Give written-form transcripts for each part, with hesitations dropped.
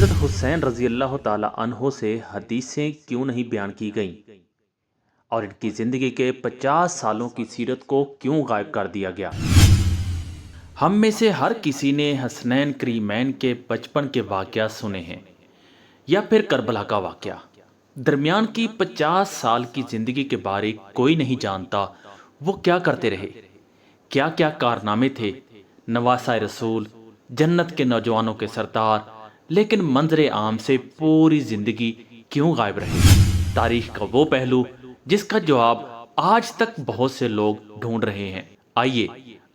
حضرت حسین رضی اللہ تعالی عنہ سے حدیثیں کیوں نہیں بیان کی گئیں اور ان کی زندگی کے 50 سالوں کی سیرت کو کیوں غائب کر دیا گیا؟ ہم میں سے ہر کسی نے حسنین کریمین کے بچپن کے واقعات سنے ہیں یا پھر کربلا کا واقعہ۔ درمیان کی 50 سال کی زندگی کے بارے کوئی نہیں جانتا وہ کیا کرتے رہے، کیا کیا کارنامے تھے، نواسۂ رسول، جنت کے نوجوانوں کے سردار، لیکن منظر عام سے پوری زندگی کیوں غائب رہے؟ تاریخ کا وہ پہلو جس کا جواب آج تک بہت سے لوگ ڈھونڈ رہے ہیں۔ آئیے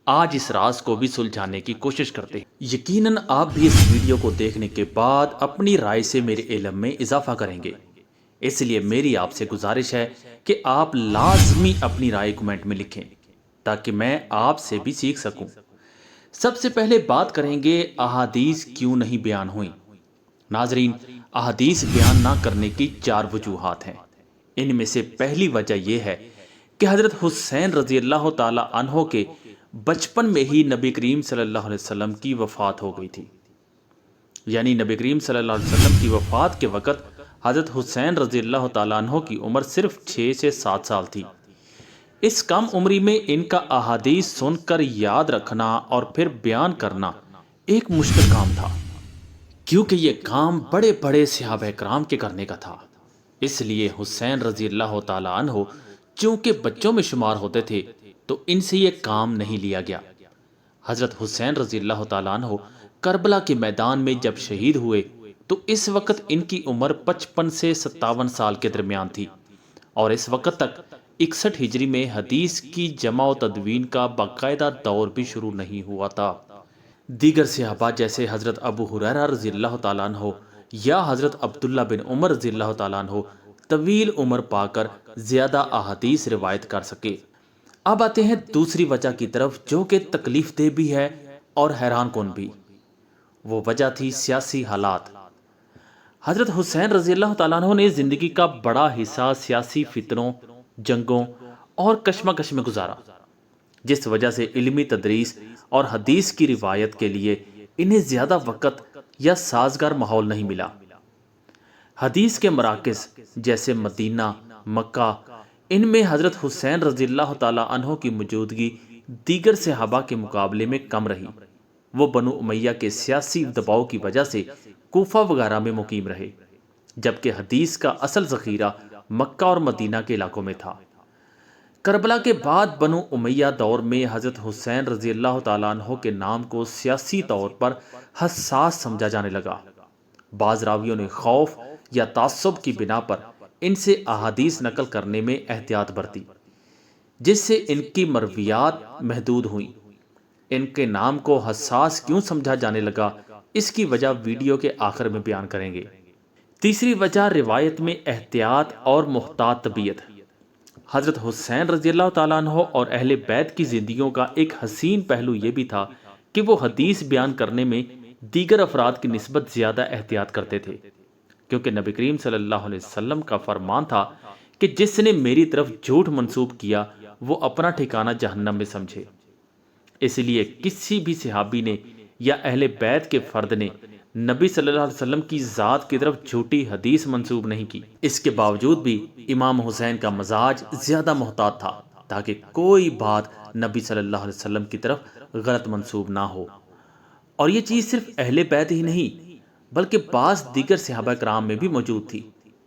آج اس راز کو بھی سلجھانے کی کوشش کرتے ہیں۔ یقیناً آپ بھی اس ویڈیو کو دیکھنے کے بعد اپنی رائے سے میرے علم میں اضافہ کریں گے، اس لیے میری آپ سے گزارش ہے کہ آپ لازمی اپنی رائے کمنٹ میں لکھیں تاکہ میں آپ سے بھی سیکھ سکوں۔ سب سے پہلے بات کریں گے احادیث کیوں نہیں بیان ہوئیں۔ ناظرین، احادیث بیان نہ کرنے کی 4 وجوہات ہیں۔ ان میں سے پہلی وجہ یہ ہے کہ حضرت حسین رضی اللہ تعالی عنہ کے بچپن میں ہی نبی کریم صلی اللہ علیہ وسلم کی وفات ہو گئی تھی، یعنی نبی کریم صلی اللہ علیہ وسلم کی وفات کے وقت حضرت حسین رضی اللہ تعالی عنہ کی عمر صرف 6 سے 7 سال تھی۔ اس کم عمری میں ان کا احادیث سن کر یاد رکھنا اور پھر بیان کرنا ایک مشکل کام تھا، کیونکہ یہ کام بڑے بڑے صحابہ کرام کے کرنے کا تھا۔ اس لیے حسین رضی اللہ تعالی عنہ چونکہ بچوں میں شمار ہوتے تھے تو ان سے یہ کام نہیں لیا گیا۔ حضرت حسین رضی اللہ تعالی عنہ کربلا کے میدان میں جب شہید ہوئے تو اس وقت ان کی عمر 55 سے 57 سال کے درمیان تھی، اور اس وقت تک 61 ہجری میں حدیث کی جمع و تدوین کا باقاعدہ دور بھی شروع نہیں ہوا تھا۔ دیگر صحابہ جیسے حضرت ابو ہریرہ رضی اللہ تعالیٰ عنہ یا حضرت عبداللہ بن عمر رضی اللہ تعالیٰ عنہ طویل عمر پا کر زیادہ احادیث روایت کر سکے۔ اب آتے ہیں دوسری وجہ کی طرف جو کہ تکلیف دہ بھی ہے اور حیران کن بھی۔ وہ وجہ تھی سیاسی حالات۔ حضرت حسین رضی اللہ تعالیٰ عنہ نے زندگی کا بڑا حصہ سیاسی فتنوں، جنگوں اور کشمکش میں گزارا، جس وجہ سے علمی تدریس اور حدیث کی روایت کے لیے انہیں زیادہ وقت یا سازگار ماحول نہیں ملا۔ حدیث کے مراکز جیسے مدینہ، مکہ، ان میں حضرت حسین رضی اللہ تعالیٰ عنہ کی موجودگی دیگر صحابہ کے مقابلے میں کم رہی۔ وہ بنو امیہ کے سیاسی دباؤ کی وجہ سے کوفہ وغیرہ میں مقیم رہے، جبکہ حدیث کا اصل ذخیرہ مکہ اور مدینہ کے علاقوں میں تھا۔ کربلا کے بعد بنو امیہ دور میں حضرت حسین رضی اللہ تعالیٰ عنہ کے نام کو سیاسی طور پر حساس سمجھا جانے لگا۔ بعض راویوں نے خوف یا تعصب کی بنا پر ان سے احادیث نقل کرنے میں احتیاط برتی، جس سے ان کی مرویات محدود ہوئیں۔ ان کے نام کو حساس کیوں سمجھا جانے لگا، اس کی وجہ ویڈیو کے آخر میں بیان کریں گے۔ تیسری وجہ روایت میں احتیاط اور محتاط طبیعت۔ حضرت حسین رضی اللہ تعالیٰ عنہ اور اہل بیت کی زندگیوں کا ایک حسین پہلو یہ بھی تھا کہ وہ حدیث بیان کرنے میں دیگر افراد کی نسبت زیادہ احتیاط کرتے تھے، کیونکہ نبی کریم صلی اللہ علیہ وسلم کا فرمان تھا کہ جس نے میری طرف جھوٹ منسوب کیا وہ اپنا ٹھکانہ جہنم میں سمجھے۔ اس لیے کسی بھی صحابی نے یا اہل بیت کے فرد نے نبی صلی اللہ علیہ وسلم کی ذات کی طرف جھوٹی حدیث منسوب نہیں کی۔ اس کے باوجود بھی امام حسین کا مزاج زیادہ محتاط تھا تاکہ کوئی بات نبی صلی اللہ علیہ وسلم کی طرف غلط منسوب نہ ہو، اور یہ چیز صرف اہل بیت ہی نہیں بلکہ بعض دیگر صحابہ کرام میں بھی موجود تھی،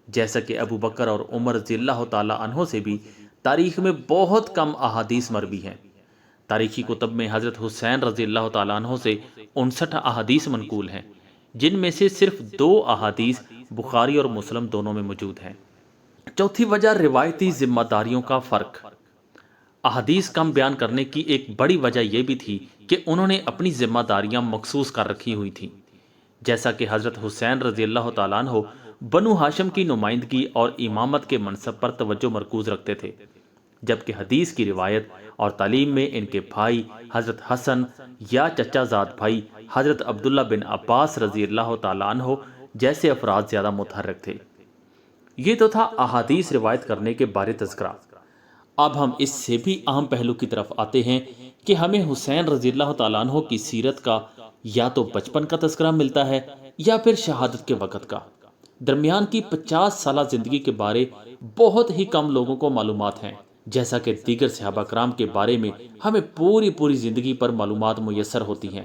جیسا کہ ابو بکر اور عمر رضی اللہ تعالی عنہ سے بھی تاریخ میں بہت کم احادیث مروی ہیں۔ تاریخی کتب میں حضرت حسین رضی اللہ تعالیٰ عنہ سے 59 احادیث منقول ہیں، جن میں سے صرف 2 احادیث بخاری اور مسلم دونوں میں موجود ہیں۔ چوتھی وجہ روایتی ذمہ داریوں کا فرق۔ احادیث کم بیان کرنے کی ایک بڑی وجہ یہ بھی تھی کہ انہوں نے اپنی ذمہ داریاں مخصوص کر رکھی ہوئی تھیں، جیسا کہ حضرت حسین رضی اللہ تعالیٰ عنہ بنو ہاشم کی نمائندگی اور امامت کے منصب پر توجہ مرکوز رکھتے تھے، جبکہ حدیث کی روایت اور تعلیم میں ان کے بھائی حضرت حسن یا چچا زاد بھائی حضرت عبداللہ بن عباس رضی اللہ تعالیٰ عنہ جیسے افراد زیادہ متحرک تھے۔ یہ تو تھا احادیث روایت کرنے کے بارے تذکرہ۔ اب ہم اس سے بھی اہم پہلو کی طرف آتے ہیں کہ ہمیں حسین رضی اللہ تعالیٰ عنہ کی سیرت کا یا تو بچپن کا تذکرہ ملتا ہے یا پھر شہادت کے وقت کا؟ درمیان کی 50 سالہ زندگی کے بارے بہت ہی کم لوگوں کو معلومات ہیں، جیسا کہ دیگر صحابہ کرام کے بارے میں ہمیں پوری زندگی پر معلومات میسر ہوتی ہیں۔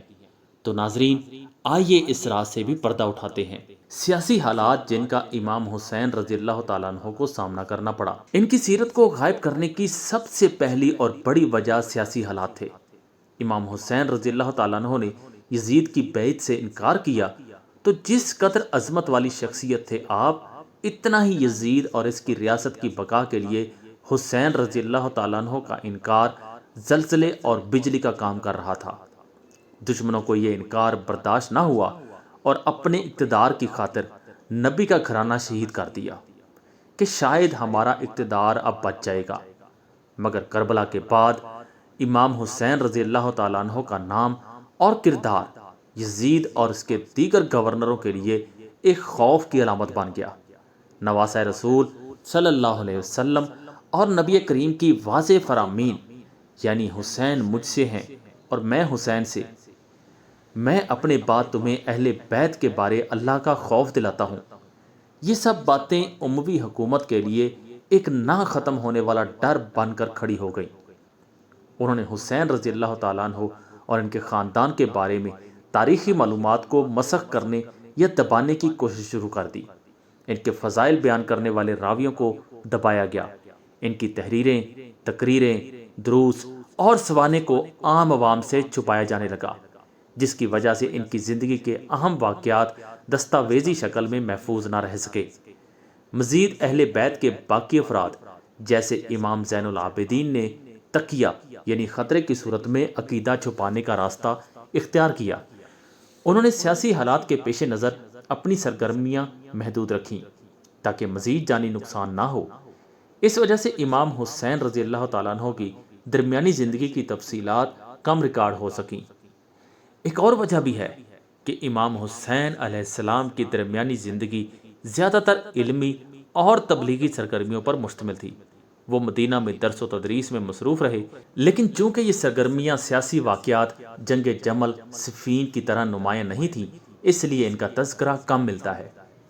تو ناظرین، آئیے اس راز سے بھی پردہ اٹھاتے ہیں۔ سیاسی حالات جن کا امام حسین رضی اللہ تعالیٰ عنہ کو سامنا کرنا پڑا، ان کی سیرت کو غائب کرنے کی سب سے پہلی اور بڑی وجہ سیاسی حالات تھے۔ امام حسین رضی اللہ تعالیٰ عنہ نے یزید کی بیعت سے انکار کیا تو جس قدر عظمت والی شخصیت تھے آپ، اتنا ہی یزید اور اس کی ریاست کی بقا کے لیے حسین رضی اللہ تعالیٰ عنہ کا انکار زلزلے اور بجلی کا کام کر رہا تھا۔ دشمنوں کو یہ انکار برداشت نہ ہوا اور اپنے اقتدار کی خاطر نبی کا گھرانہ شہید کر دیا کہ شاید ہمارا اقتدار اب بچ جائے گا۔ مگر کربلا کے بعد امام حسین رضی اللہ تعالیٰ عنہ کا نام اور کردار یزید اور اس کے دیگر گورنروں کے لیے ایک خوف کی علامت بن گیا۔ نواسہ رسول صلی اللہ علیہ وسلم اور نبی کریم کی واضح فرامین، یعنی حسین مجھ سے ہیں اور میں حسین سے، میں اپنے بعد تمہیں اہل بیت کے بارے اللہ کا خوف دلاتا ہوں، یہ سب باتیں اموی حکومت کے لیے ایک نہ ختم ہونے والا ڈر بن کر کھڑی ہو گئی۔ انہوں نے حسین رضی اللہ تعالیٰ عنہ اور ان کے خاندان کے بارے میں تاریخی معلومات کو مسخ کرنے یا دبانے کی کوشش شروع کر دی۔ ان کے فضائل بیان کرنے والے راویوں کو دبایا گیا، ان کی تحریریں، تقریریں، دروس اور سوانح کو عام عوام سے چھپایا جانے لگا، جس کی وجہ سے ان کی زندگی کے اہم واقعات دستاویزی شکل میں محفوظ نہ رہ سکے۔ مزید اہل بیت کے باقی افراد جیسے امام زین العابدین نے تقیہ یعنی خطرے کی صورت میں عقیدہ چھپانے کا راستہ اختیار کیا۔ انہوں نے سیاسی حالات کے پیش نظر اپنی سرگرمیاں محدود رکھیں تاکہ مزید جانی نقصان نہ ہو۔ اس وجہ سے امام حسین رضی اللہ تعالیٰ عنہ کی درمیانی زندگی کی تفصیلات کم ریکارڈ ہو سکیں۔ ایک اور وجہ بھی ہے کہ امام حسین علیہ السلام کی درمیانی زندگی زیادہ تر علمی اور تبلیغی سرگرمیوں پر مشتمل تھی۔ وہ مدینہ میں درس و تدریس میں مصروف رہے، لیکن چونکہ یہ سرگرمیاں سیاسی واقعات جنگ جمل، صفین کی طرح نمایاں نہیں تھیں، اس لیے ان کا تذکرہ کم ملتا ہے۔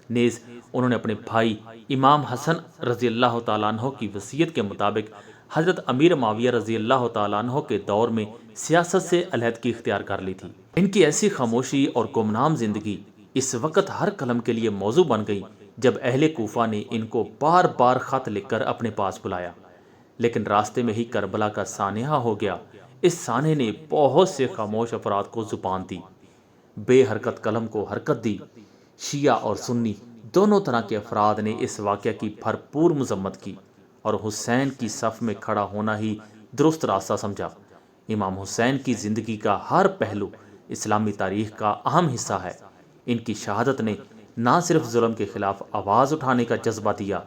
نیز انہوں نے اپنے بھائی امام حسن رضی اللہ تعالیٰ عنہ کی وصیت کے مطابق حضرت امیر معاویہ رضی اللہ تعالیٰ عنہ کے دور میں سیاست سے علیحدگی اختیار کر لی تھی۔ ان کی ایسی خاموشی اور گمنام زندگی اس وقت ہر قلم کے لیے موضوع بن گئی جب اہل کوفہ نے ان کو بار بار خط لکھ کر اپنے پاس بلایا، لیکن راستے میں ہی کربلا کا سانحہ ہو گیا۔ اس سانحے نے بہت سے خاموش افراد کو زبان دی، بے حرکت قلم کو حرکت دی۔ شیعہ اور سنی دونوں طرح کے افراد نے اس واقعہ کی بھرپور مذمت کی اور حسین کی صف میں کھڑا ہونا ہی درست راستہ سمجھا۔ امام حسین کی زندگی کا ہر پہلو اسلامی تاریخ کا اہم حصہ ہے۔ ان کی شہادت نے نہ صرف ظلم کے خلاف آواز اٹھانے کا جذبہ دیا،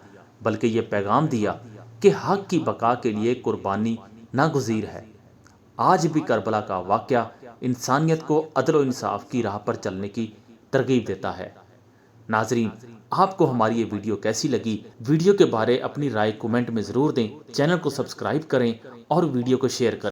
بلکہ یہ پیغام دیا کہ حق کی بقا کے لیے قربانی ناگزیر ہے۔ آج بھی کربلا کا واقعہ انسانیت کو عدل و انصاف کی راہ پر چلنے کی ترغیب دیتا ہے۔ ناظرین، آپ کو ہماری یہ ویڈیو کیسی لگی؟ ویڈیو کے بارے اپنی رائے کومنٹ میں ضرور دیں، چینل کو سبسکرائب کریں اور ویڈیو کو شیئر کریں۔